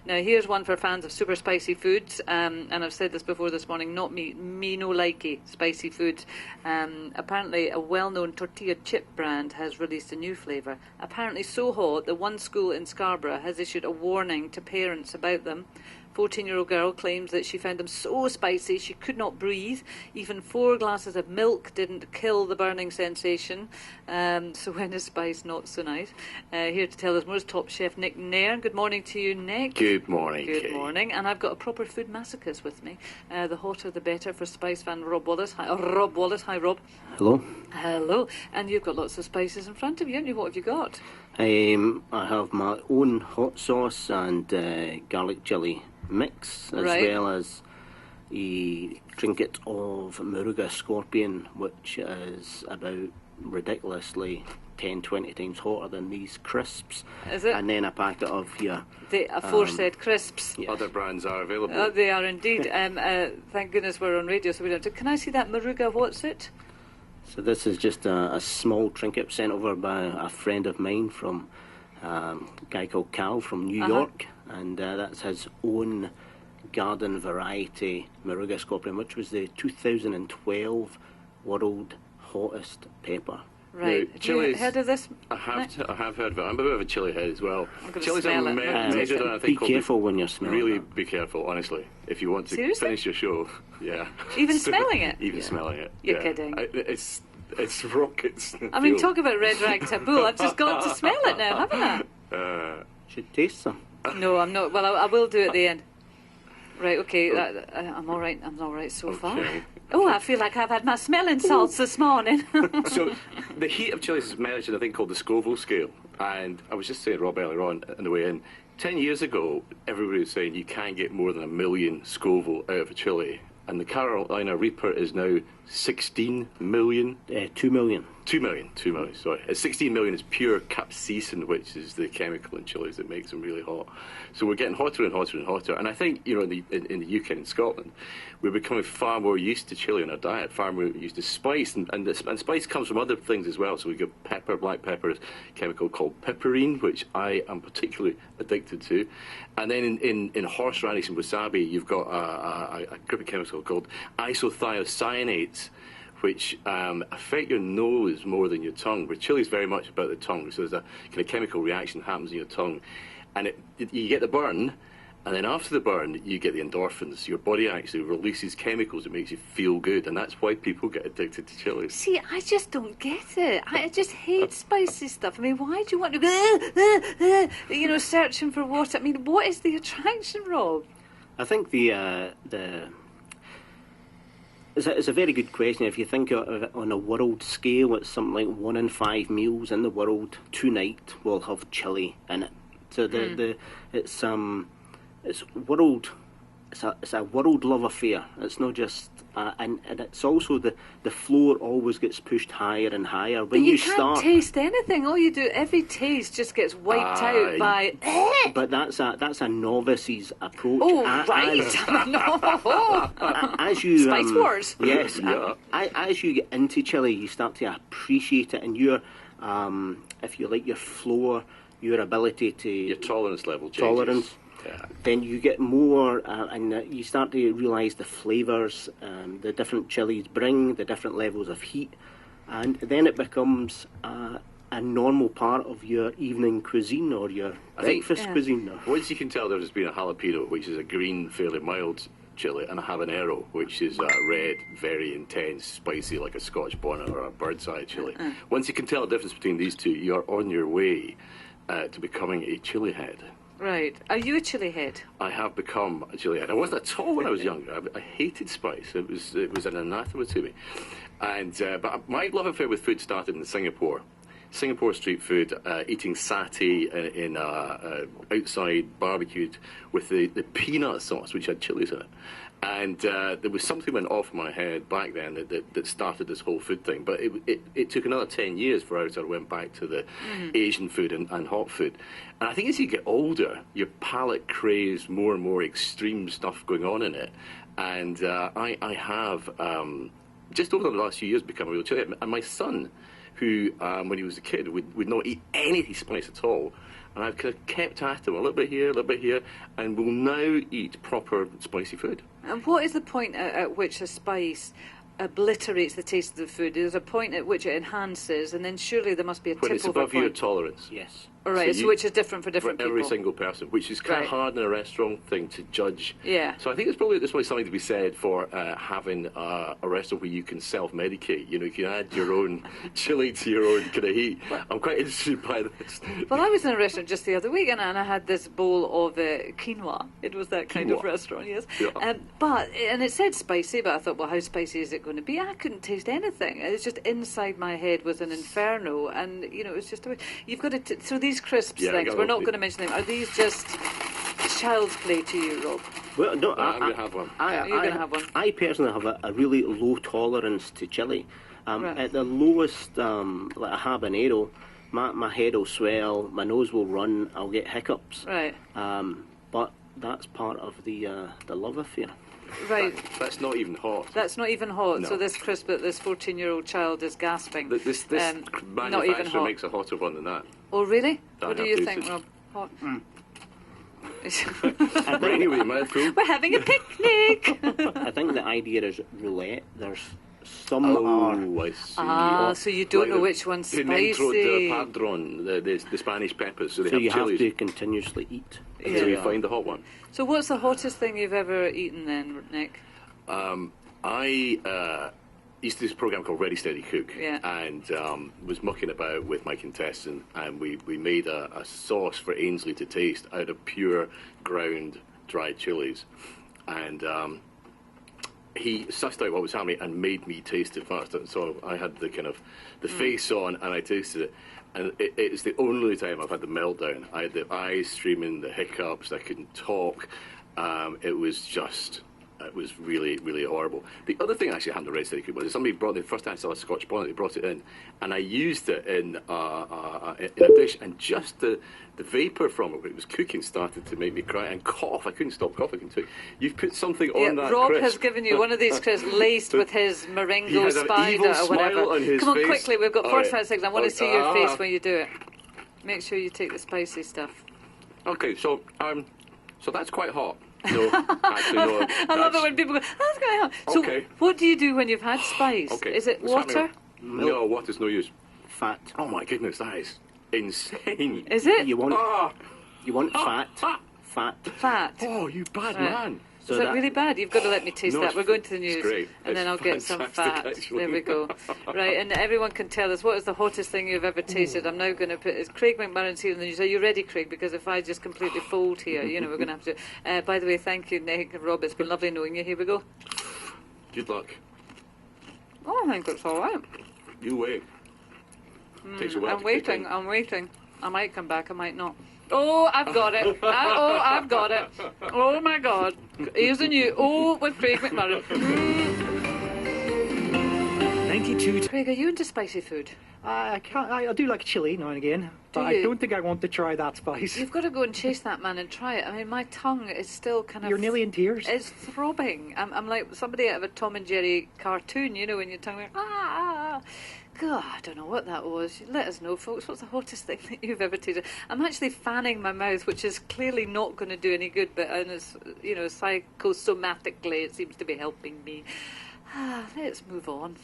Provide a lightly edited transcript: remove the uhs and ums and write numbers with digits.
Now, here's one for fans of super spicy foods, and I've said this before this morning, not me no likey spicy foods. Apparently, a well-known tortilla chip brand has released a new flavour. Apparently so hot that one school in Scarborough has issued a warning to parents about them. 14-year-old girl claims that she found them so spicy she could not breathe. Even 4 glasses of milk didn't kill the burning sensation. So when is spice not so nice? Here to tell us more is top chef Nick Nairne. Good morning to you, Nick. Good morning, Good Kate. morning. And I've got a proper food masochist with me. The hotter the better for spice fan Robb Wallace. Hi, Robb Wallace. Hi, Rob. Hello. Hello. And you've got lots of spices in front of you, haven't you? What have you got? I have my own hot sauce and garlic chilli mix, as well as a trinket of Muruga scorpion, which is about ridiculously 10-20 times hotter than these crisps. Is it? And then a packet of your... The aforesaid crisps. Yeah. Other brands are available. Oh, they are indeed. Thank goodness we're on radio, so we don't have to... Can I see that Muruga? What's it? So this is just a small trinket sent over by a friend of mine from a guy called Cal from New York, and that's his own garden variety Muruga scorpion, which was the 2012 world hottest pepper. Right. Now, Have you heard of this? I have heard of it. I'm a bit of a chilli head as well. Chili's measured on, I Be think, careful when you're smelling Really that. be careful, honestly, if you want to Seriously? finish your show. Yeah. Even smelling it? Even smelling it. You're yeah. kidding. It's rockets. I mean, talk about red rag taboo. I've just got to smell it now, haven't I? Should taste some. No, I'm not. Well, I will do at the end. Right, okay, I'm all right. I'm all right so far. Oh, I feel like I've had my smelling salts this morning. So, the heat of chilies is measured in a thing called the Scoville scale. And I was just saying, Rob, earlier on the way in, 10 years ago, everybody was saying you can't get more than 1 million Scoville out of a chili. And the Carolina Reaper is now 16 million. 2 million. 2 million, sorry. 16 million is pure capsaicin, which is the chemical in chilies that makes them really hot. So we're getting hotter and hotter and hotter. And I think, you know, in the UK and Scotland, we're becoming far more used to chili in our diet, far more used to spice. And spice comes from other things as well. So we've got pepper, black pepper, a chemical called piperine, which I am particularly addicted to. And then in horseradish and wasabi, you've got a group of chemicals called isothiocyanates, which affect your nose more than your tongue. But chili is very much about the tongue, so there's a kind of chemical reaction that happens in your tongue. And you get the burn, and then after the burn, you get the endorphins. Your body actually releases chemicals that makes you feel good, and that's why people get addicted to chili. See, I just don't get it. I just hate spicy stuff. I mean, why do you want to go, searching for what? I mean, what is the attraction, Rob? I think it's a very good question. If you think of it on a world scale, it's something like 1 in 5 meals in the world tonight will have chili in it. So it's a world love affair. It's not just and it's also the floor always gets pushed higher and higher when but you start. Can't taste anything. All you do, every taste just gets wiped out by. But that's a novice's approach. Oh, right. No. As you Spice Wars. Yes. As you get into chili, you start to appreciate it, and your if you like your floor, your ability to your tolerance level changes. Yeah. Then you get more, and you start to realise the flavours the different chilies bring, the different levels of heat, and then it becomes a normal part of your evening cuisine or your breakfast cuisine. Once you can tell there's been a jalapeno, which is a green, fairly mild chili, and a habanero, which is a red, very intense, spicy, like a Scotch bonnet or a bird's eye chili. Once you can tell the difference between these two, you're on your way to becoming a chili head. Right. Are you a chili head? I have become a chili head. I wasn't at all when I was younger. I hated spice. It was an anathema to me. And but my love affair with food started in Singapore. Singapore street food, eating satay in outside barbecued with the peanut sauce, which had chilies in it. And there was something went off in my head back then that started this whole food thing. But it took another 10 years before I sort of went back to the Asian food and hot food. And I think as you get older, your palate craves more and more extreme stuff going on in it. And I have, just over the last few years, become a real chili. And my son, who, when he was a kid, would not eat any spice at all, and I've kind of kept at them a little bit here, and will now eat proper spicy food. And what is the point at which a spice obliterates the taste of the food? There's a point at which it enhances, and then surely there must be a When it's tip-over above your point. tolerance. Yes. All right, so which is different for For different every people. single person, which is kind Right. of hard in a restaurant thing to judge. Yeah. So I think there's probably something to be said for having a restaurant where you can self-medicate. You know, you can add your own chili to your own kind of heat. I'm quite interested by this. Well, I was in a restaurant just the other week, and I had this bowl of quinoa. It was that kind of Quinoa. restaurant, yes. Yeah. And it said spicy, but I thought, well, how spicy is it going to be? I couldn't taste anything. It's just inside my head was an inferno, and you know, it was just you've got to. So these crisps Yeah, I things, got we're not it. going to mention them. Are these just child's play to you, Rob? Well, no, I'm going to have one. You're going to have one. I personally have a really low tolerance to chili. Right. At the lowest, like a habanero, my head will swell, my nose will run, I'll get hiccups. Right. But that's part of the love affair. Right. That's not even hot. That's not even hot. No. So this crisp that this 14-year-old child is gasping. This not even manufacturer hot. makes a hotter one than that. Oh, really? I What do have you to think, eat it. Rob? Hot. But anyway, my food. We're having a picnic. I think the idea is roulette. There's some are. Oh, I see. So you don't know the which one's Pimiento spicy. de Padron, the Spanish peppers. So they So you have have chilies to continuously eat. until you Yeah. find the hot one. So what's the hottest thing you've ever eaten then, Nick? I used to do this program called Ready Steady Cook, Yeah. and was mucking about with my contestant, and we made a sauce for Ainsley to taste out of pure ground dried chilies, and he sussed out what was happening and made me taste it first. And so I had the kind of the face on, and I tasted it. And it's the only time I've had the meltdown. I had the eyes streaming, the hiccups, I couldn't talk. It was really, really horrible. The other thing actually happened to Red Steady Cook was somebody brought the first time I saw a Scotch bonnet, they brought it in, and I used it in a dish, and just the vapour from it when it was cooking started to make me cry and cough. I couldn't stop coughing. You've put something on that Rob crisp. has given you one of these crisps laced with his He Marengo has an spider evil or whatever. smile on his Come on, face. quickly, we've got All 45 right. seconds. I want to see your Ah. face when you do it. Make sure you take the spicy stuff. Okay, so that's quite hot. No, actually, no. I love it when people go, that's going to help. So Okay. what do you do when you've had spice? Okay. Is it what's water? happening? No, water's no use. Fat. Oh my goodness, that is insane. Is it? You want Ah, fat. ah. Fat. Fat. Oh, you bad Right. man. So Is that that- really bad? You've got to let me taste No, that. it's We're going to the it's news. great. And then It's I'll get some fantastic, fat. actually. There we go. Right, and everyone can tell us what is the hottest thing you've ever tasted. I'm now going to put, is Craig McMurren's here in the news. Are you ready, Craig? Because if I just completely fold here, we're going to have to... by the way, thank you, Nick and Rob. It's been lovely knowing you. Here we go. Good luck. Oh, I think it's all right. You wait. Takes a while I'm to kick waiting. in. I'm waiting. I might come back. I might not. Oh, I've got it. I've got it. Oh, my God. Here's a new... Oh, with Craig McMurren. 92. Craig, are you into spicy food? I can't. I do like chili now and again, but you? I don't think I want to try that spice. You've got to go and chase that man and try it. I mean, my tongue is still kind of... You're nearly in tears. It's throbbing. I'm like somebody out of a Tom and Jerry cartoon, when your tongue went, ah. God, I don't know what that was. Let us know, folks. What's the hottest thing that you've ever tasted? I'm actually fanning my mouth, which is clearly not going to do any good, but psychosomatically it seems to be helping me. Let's move on.